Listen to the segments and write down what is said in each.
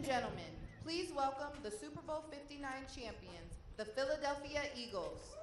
gentlemen, please welcome the Super Bowl 59 champions, the Philadelphia Eagles.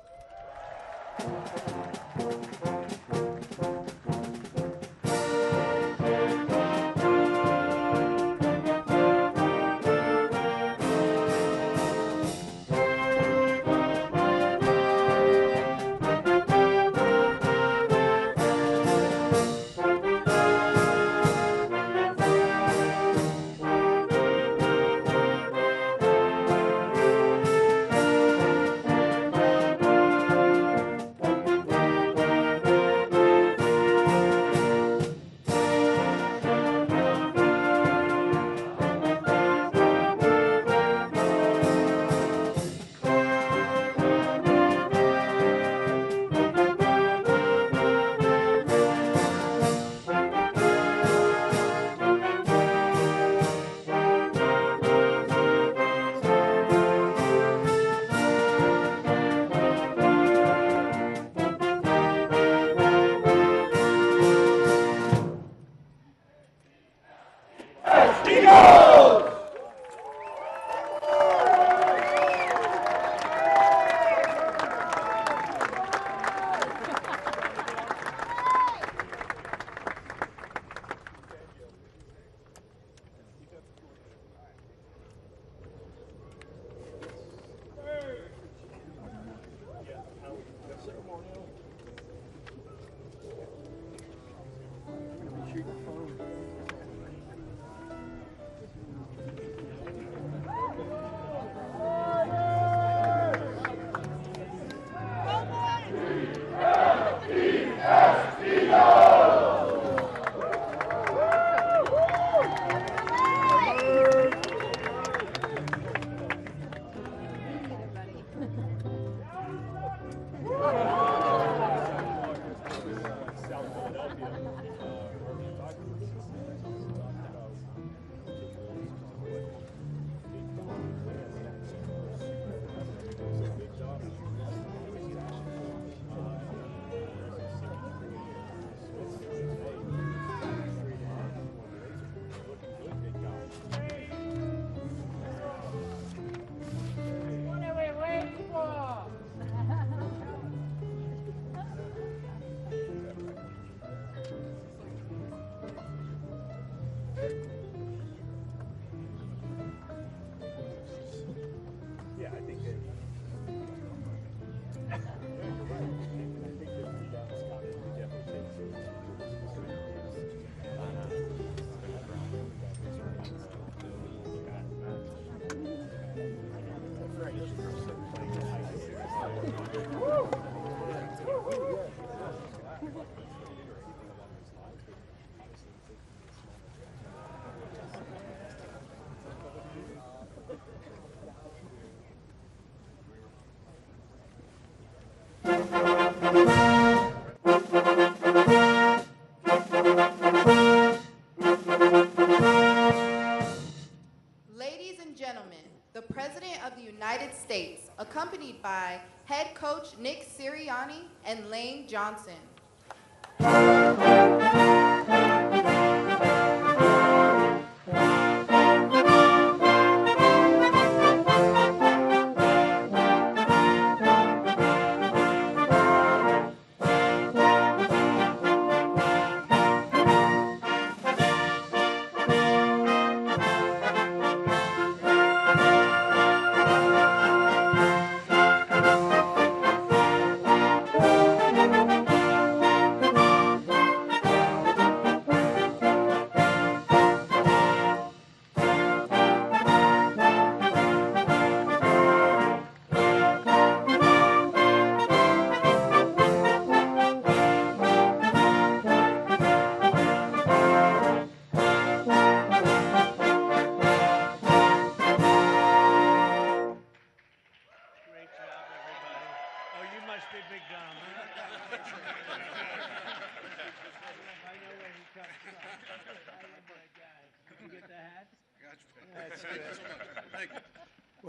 Ladies and gentlemen, the President of the United States, accompanied by head coach Nick Sirianni and Lane Johnson.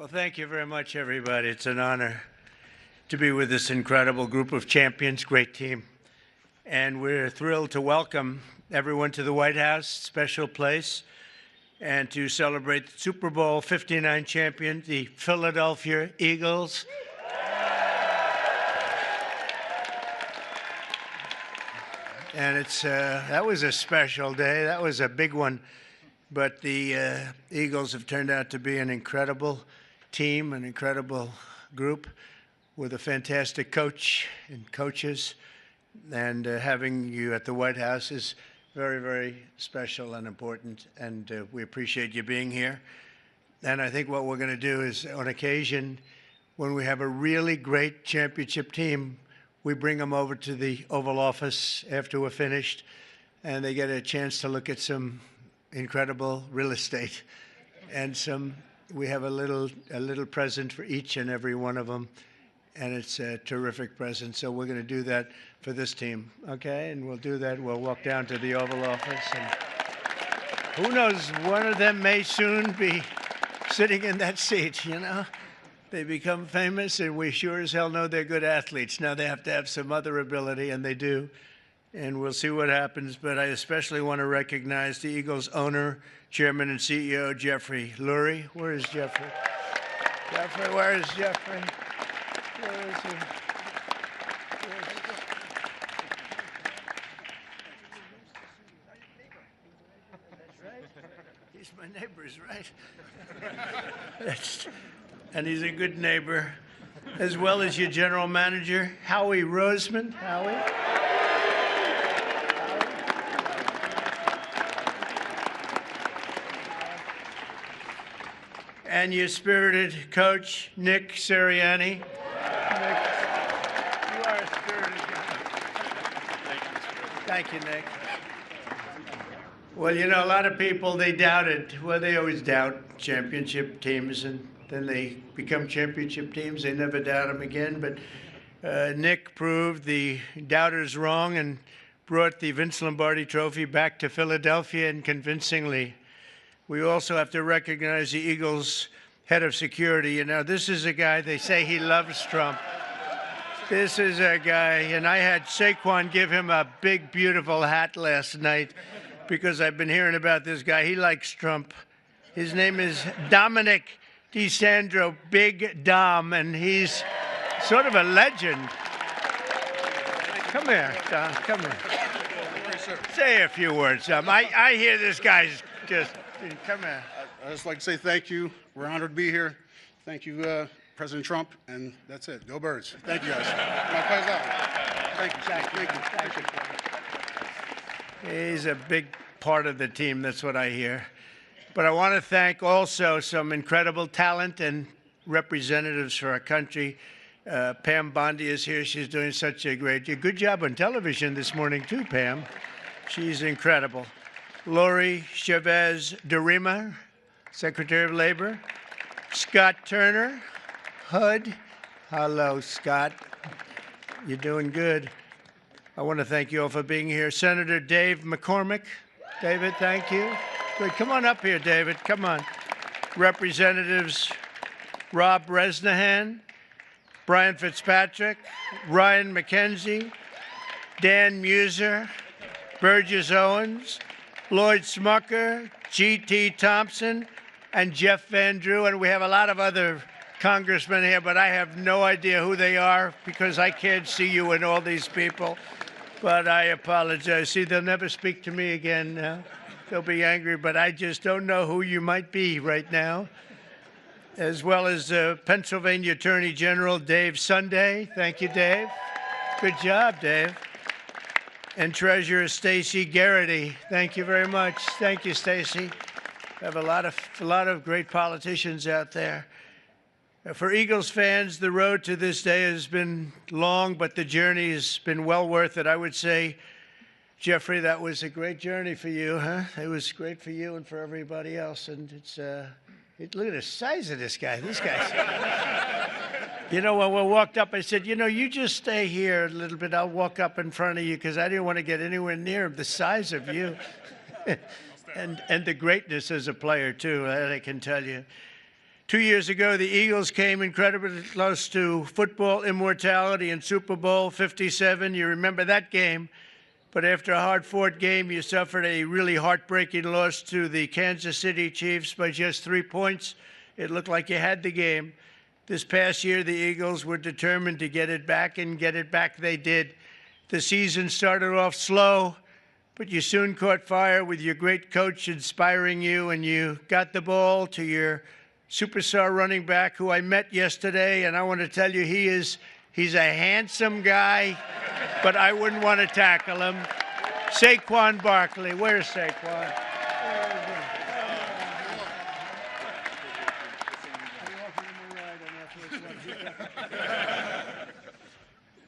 Well, thank you very much, everybody. It's an honor to be with this incredible group of champions, great team. And we're thrilled to welcome everyone to the White House, special place. and to celebrate the Super Bowl 59 champion, the Philadelphia Eagles. And that was a special day. That was a big one. But the Eagles have turned out to be an incredible team, an incredible group with a fantastic coach and coaches. And having you at the White House is very, very special and important. And we appreciate you being here. And I think what we're going to do is, on occasion, when we have a really great championship team, we bring them over to the Oval Office after we're finished, and they get a chance to look at some incredible real estate. And we have a little present for each and every one of them, and it's a terrific present. So we're going to do that for this team, okay? And we'll do that. We'll walk down to the Oval Office, and who knows, one of them may soon be sitting in that seat, you know? They become famous, and we sure as hell know they're good athletes. Now they have to have some other ability, and they do. And we'll see what happens. But I especially want to recognize the Eagles owner, chairman, and CEO, Jeffrey Lurie. Where is Jeffrey? Jeffrey, where is Jeffrey? Where is he? That's right. He's my neighbor, right? And he's a good neighbor, as well as your general manager, Howie Roseman. Howie? And your spirited coach, Nick Sirianni. Nick, you are a spirited guy. Thank you, Nick. Well, you know, a lot of people, they doubted. Well, they always doubt championship teams, and then they become championship teams. They never doubt them again. But Nick proved the doubters wrong and brought the Vince Lombardi Trophy back to Philadelphia, and convincingly. We also have to recognize the Eagles' head of security. You know, this is a guy, they say he loves Trump. This is a guy, and I had Saquon give him a big, beautiful hat last night because I've been hearing about this guy. He likes Trump. His name is Dominic DeSandro, Big Dom, and he's sort of a legend. Come here, Dom, come here. Say a few words, Dom. I hear this guy's just, come here. I'd just like to say thank you. We're honored to be here. Thank you, President Trump, and that's it. Go Birds. Thank you, guys. My pleasure. Thank you. Thank you. He's a big part of the team, that's what I hear. But I want to thank also some incredible talent and representatives for our country. Pam Bondi is here. She's doing such a good job on television this morning, too, Pam. She's incredible. Lori Chavez Durima, Secretary of Labor. Scott Turner, HUD. Hello, Scott. You're doing good. I want to thank you all for being here. Senator Dave McCormick. David, thank you. Good. Come on up here, David. Come on. Representatives Rob Bresnahan, Brian Fitzpatrick, Ryan McKenzie, Dan Muser, Burgess Owens, Lloyd Smucker, G.T. Thompson, and Jeff Van Drew. And we have a lot of other congressmen here, but I have no idea who they are because I can't see you and all these people. But I apologize. See, they'll never speak to me again. They'll be angry, but I just don't know who you might be right now. As well as Pennsylvania Attorney General Dave Sunday. Thank you, Dave. Good job, Dave. And Treasurer Stacey Garrity. Thank you very much. Thank you, Stacey. We have a lot of great politicians out there. For Eagles fans, the road to this day has been long, but the journey has been well worth it. I would say, Jeffrey, that was a great journey for you, huh? It was great for you and for everybody else. And look at the size of this guy. This guy's. You know, when we walked up, I said, you know, you just stay here a little bit. I'll walk up in front of you because I didn't want to get anywhere near the size of you. and the greatness as a player, too, that I can tell you. 2 years ago, the Eagles came incredibly close to football immortality in Super Bowl 57. You remember that game. But after a hard-fought game, you suffered a really heartbreaking loss to the Kansas City Chiefs by just 3 points. It looked like you had the game. This past year, the Eagles were determined to get it back, and get it back they did. The season started off slow, but you soon caught fire with your great coach inspiring you, and you got the ball to your superstar running back, who I met yesterday, and I want to tell you, he's a handsome guy, but I wouldn't want to tackle him. Saquon Barkley. Where's Saquon?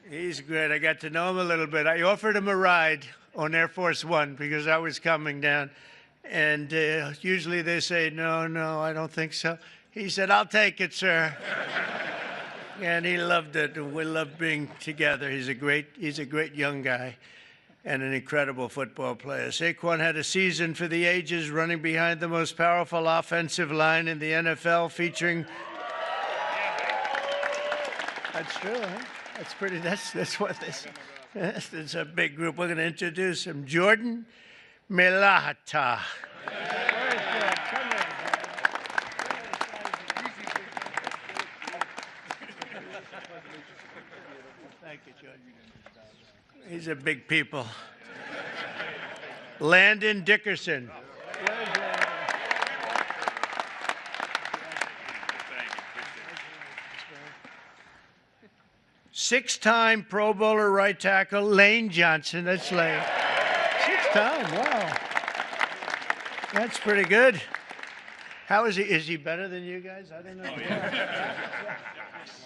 He's great. I got to know him a little bit. I offered him a ride on Air Force One because I was coming down. And usually they say, no, I don't think so. He said, I'll take it, sir. And he loved it. We love being together. He's a great young guy and an incredible football player. Saquon had a season for the ages, running behind the most powerful offensive line in the NFL, featuring... That's true, huh? That's pretty, that's what this, it's a big group. We're going to introduce him. Jordan Melata. Thank you, Jordan. These are big people. Landon Dickerson. Six-time Pro Bowler right tackle, Lane Johnson. That's Lane. Six-time, wow. That's pretty good. How is he? Is he better than you guys? I don't know. Oh, yeah.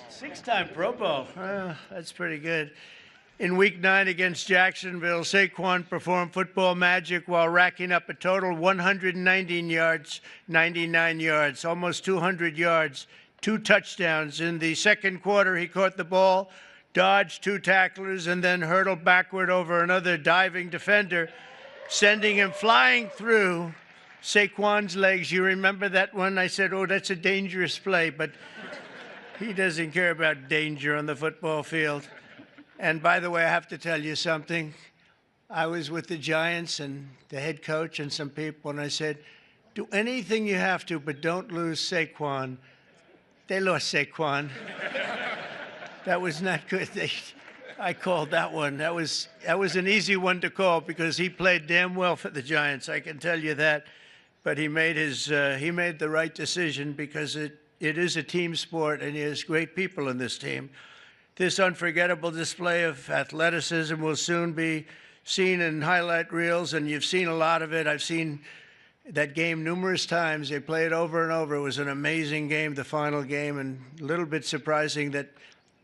Six-time Pro Bowl. That's pretty good. In Week 9 against Jacksonville, Saquon performed football magic while racking up a total 119 yards, 99 yards, almost 200 yards. 2 touchdowns. In the second quarter, he caught the ball, dodged 2 tacklers, and then hurtled backward over another diving defender, sending him flying through Saquon's legs. You remember that one? I said, oh, that's a dangerous play, but he doesn't care about danger on the football field. And by the way, I have to tell you something. I was with the Giants and the head coach and some people, and I said, do anything you have to, but don't lose Saquon. They lost Saquon. That was not good. I called that one. That was an easy one to call because he played damn well for the Giants. I can tell you that. But he made the right decision because it is a team sport and he has great people in this team. This unforgettable display of athleticism will soon be seen in highlight reels, and you've seen a lot of it. I've seen that game numerous times. They play it over and over. It was an amazing game, the final game, and a little bit surprising that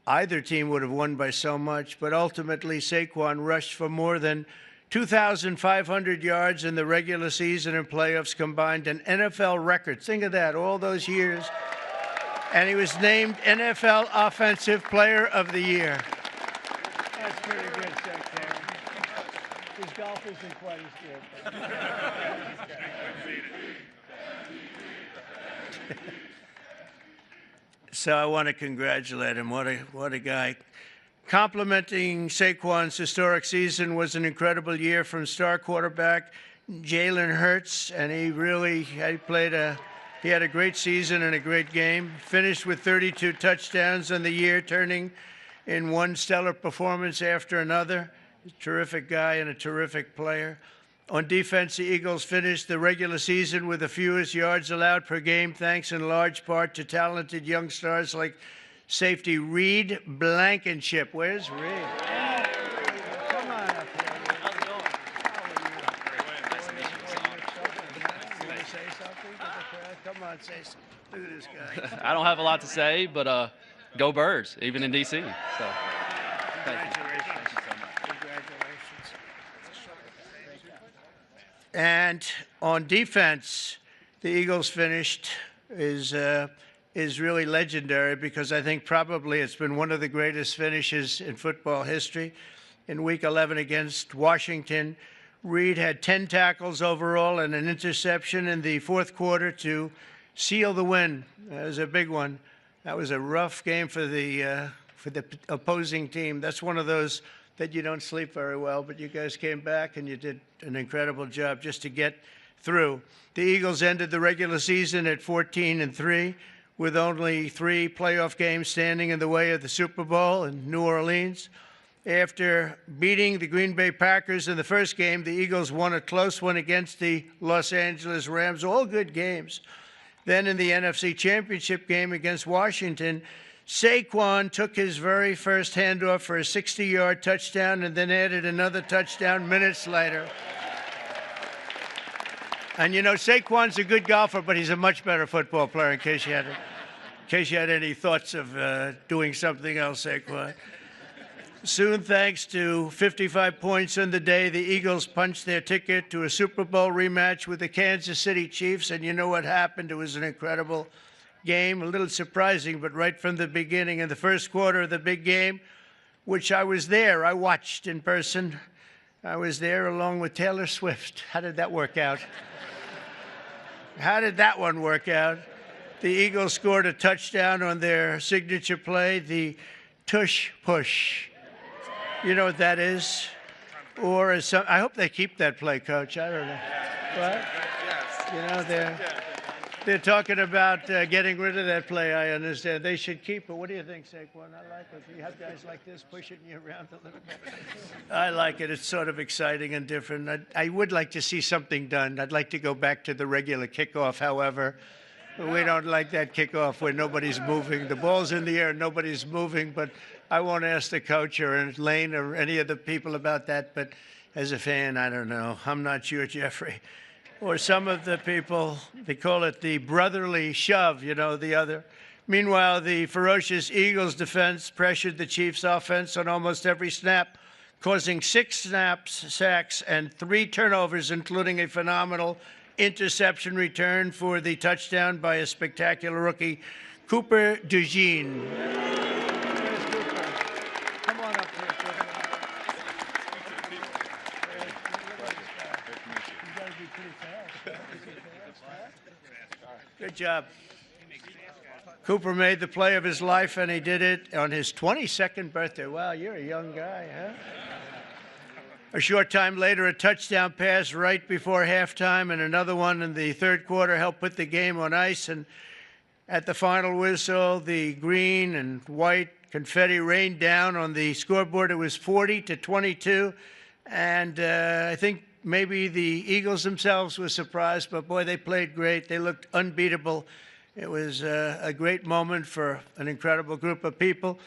either team would have won by so much. But ultimately, Saquon rushed for more than 2,500 yards in the regular season and playoffs combined, an NFL record. Think of that, all those years. And he was named NFL Offensive Player of the Year. That's pretty good, Secretary. His golf isn't quite as good. So I want to congratulate him. What a guy. Complimenting Saquon's historic season was an incredible year from star quarterback Jalen Hurts, and he had a great season and a great game. Finished with 32 touchdowns in the year, turning in one stellar performance after another. A terrific guy and a terrific player. On defense, the Eagles finished the regular season with the fewest yards allowed per game, thanks in large part to talented young stars like safety Reed Blankenship. Where's Reed? Come on up here. How's it going? Nice to meet you. You want to say something? Come on, say something. Look at this guy. I don't have a lot to say, but go Birds, even in D.C. So, thank you. And on defense, the Eagles finished is really legendary because I think probably it's been one of the greatest finishes in football history. In Week 11 against Washington, Reed had 10 tackles overall and an interception in the fourth quarter to seal the win. That was a big one. That was a rough game for the opposing team. That's one of those that you don't sleep very well, but you guys came back and you did an incredible job just to get through. The Eagles ended the regular season at 14-3 with only 3 playoff games standing in the way of the Super Bowl in New Orleans. After beating the Green Bay Packers in the first game, the Eagles won a close one against the Los Angeles Rams, all good games. Then in the NFC Championship game against Washington, Saquon took his very first handoff for a 60-yard touchdown and then added another touchdown minutes later. And you know, Saquon's a good golfer, but he's a much better football player, in case you had any thoughts of doing something else, Saquon. Soon, thanks to 55 points in the day, the Eagles punched their ticket to a Super Bowl rematch with the Kansas City Chiefs. And you know what happened? It was an incredible game, a little surprising, but right from the beginning, in the first quarter of the big game, which I was there, I watched in person. I was there along with Taylor Swift. How did that work out? How did that one work out? The Eagles scored a touchdown on their signature play, the tush push. You know what that is? Or is some, I hope they keep that play, Coach. I don't know. What? You know, they're talking about getting rid of that play, I understand. They should keep it. What do you think, Saquon? I like it. You have guys like this pushing you around a little bit. I like it. It's sort of exciting and different. I would like to see something done. I'd like to go back to the regular kickoff, however. We don't like that kickoff where nobody's moving. The ball's in the air, nobody's moving, but I won't ask the coach or Lane or any of the people about that, but as a fan, I don't know. I'm not sure, Jeffrey. Or some of the people, they call it the brotherly shove, you know, the other. Meanwhile, the ferocious Eagles defense pressured the Chiefs offense on almost every snap, causing 6 sacks, and 3 turnovers, including a phenomenal interception return for the touchdown by a spectacular rookie, Cooper DeJean. Where's Cooper? Come on up here, Cooper. You gotta be pretty fast. Good job. Cooper made the play of his life, and he did it on his 22nd birthday. Wow, you're a young guy, huh? A short time later, a touchdown pass right before halftime and another one in the third quarter helped put the game on ice. And at the final whistle, the green and white confetti rained down on the scoreboard. It was 40-22. And I think maybe the Eagles themselves were surprised, but boy, they played great. They looked unbeatable. It was a great moment for an incredible group of people.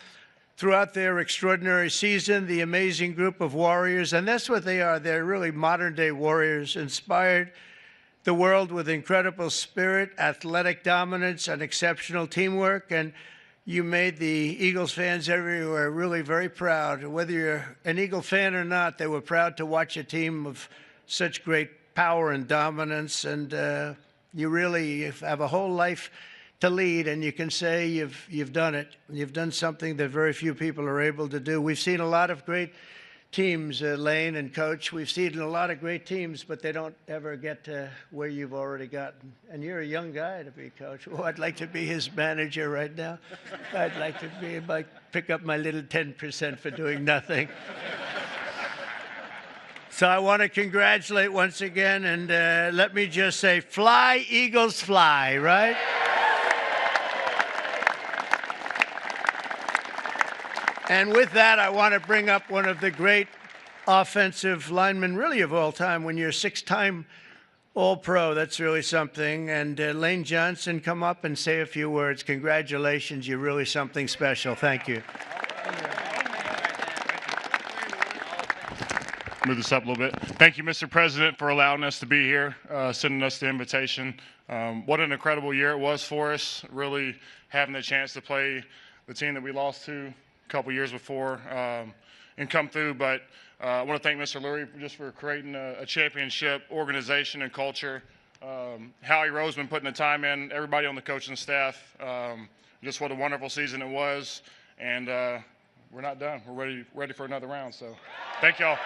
Throughout their extraordinary season, the amazing group of warriors, and that's what they are, they're really modern-day warriors, inspired the world with incredible spirit, athletic dominance, and exceptional teamwork, and you made the Eagles fans everywhere really very proud. Whether you're an Eagle fan or not, they were proud to watch a team of such great power and dominance, and you really have a whole life to lead, and you can say you've done it. You've done something that very few people are able to do. We've seen a lot of great teams, Lane and Coach. We've seen a lot of great teams, but they don't ever get to where you've already gotten. And you're a young guy to be Coach. Oh, I'd like to be his manager right now. I'd like to be, pick up my little 10% for doing nothing. So I want to congratulate once again, and let me just say, fly, Eagles, fly, right? And with that, I want to bring up one of the great offensive linemen, really of all time. When you're a 6-time All-Pro, that's really something. And Lane Johnson, come up and say a few words. Congratulations, you're really something special. Thank you. Move this up a little bit. Thank you, Mr. President, for allowing us to be here, sending us the invitation. What an incredible year it was for us, really having the chance to play the team that we lost to a couple years before and come through. But I want to thank Mr. Lurie just for creating a championship organization and culture. Howie Roseman putting the time in, everybody on the coaching staff. Just what a wonderful season it was. And we're not done. We're ready for another round. So thank y'all.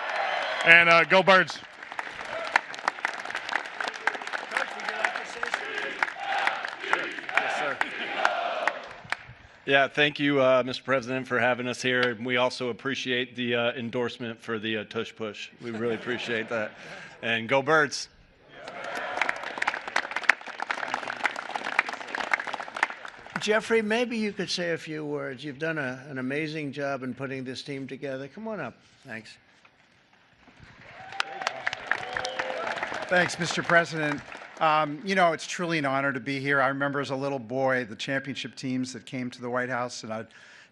And go Birds. Yeah, thank you, Mr. President, for having us here. We also appreciate the endorsement for the tush push. We really appreciate that. And go Birds. Jeffrey, maybe you could say a few words. You've done an amazing job in putting this team together. Come on up. Thanks. Thanks, Mr. President. You know, it's truly an honor to be here. I remember as a little boy the championship teams that came to the White House, and I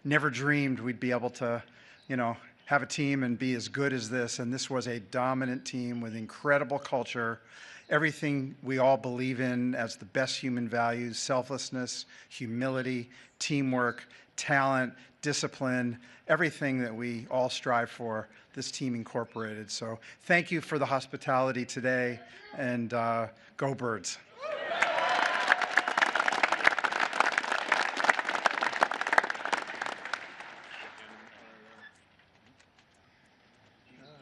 never dreamed we'd be able to, you know, have a team and be as good as this. And this was a dominant team with incredible culture, everything we all believe in as the best human values: selflessness, humility, teamwork, talent, discipline, everything that we all strive for, this team incorporated. So thank you for the hospitality today, and go Birds.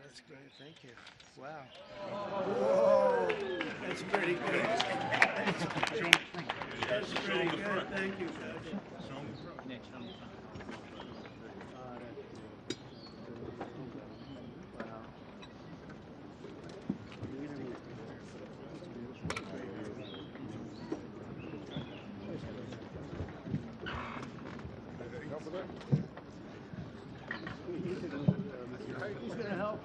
That's great. Thank you. Wow. Whoa. That's pretty good. That's pretty good. Thank you, Coach. He's going to help.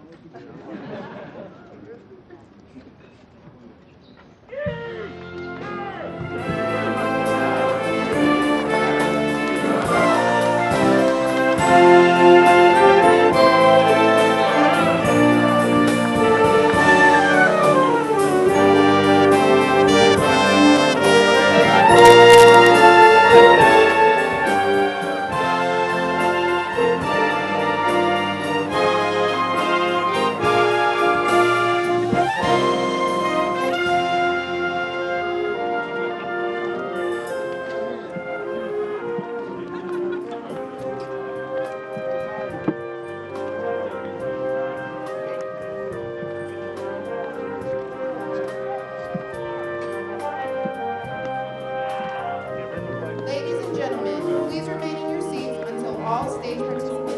Ladies and gentlemen, please remain in your seats until all stage participants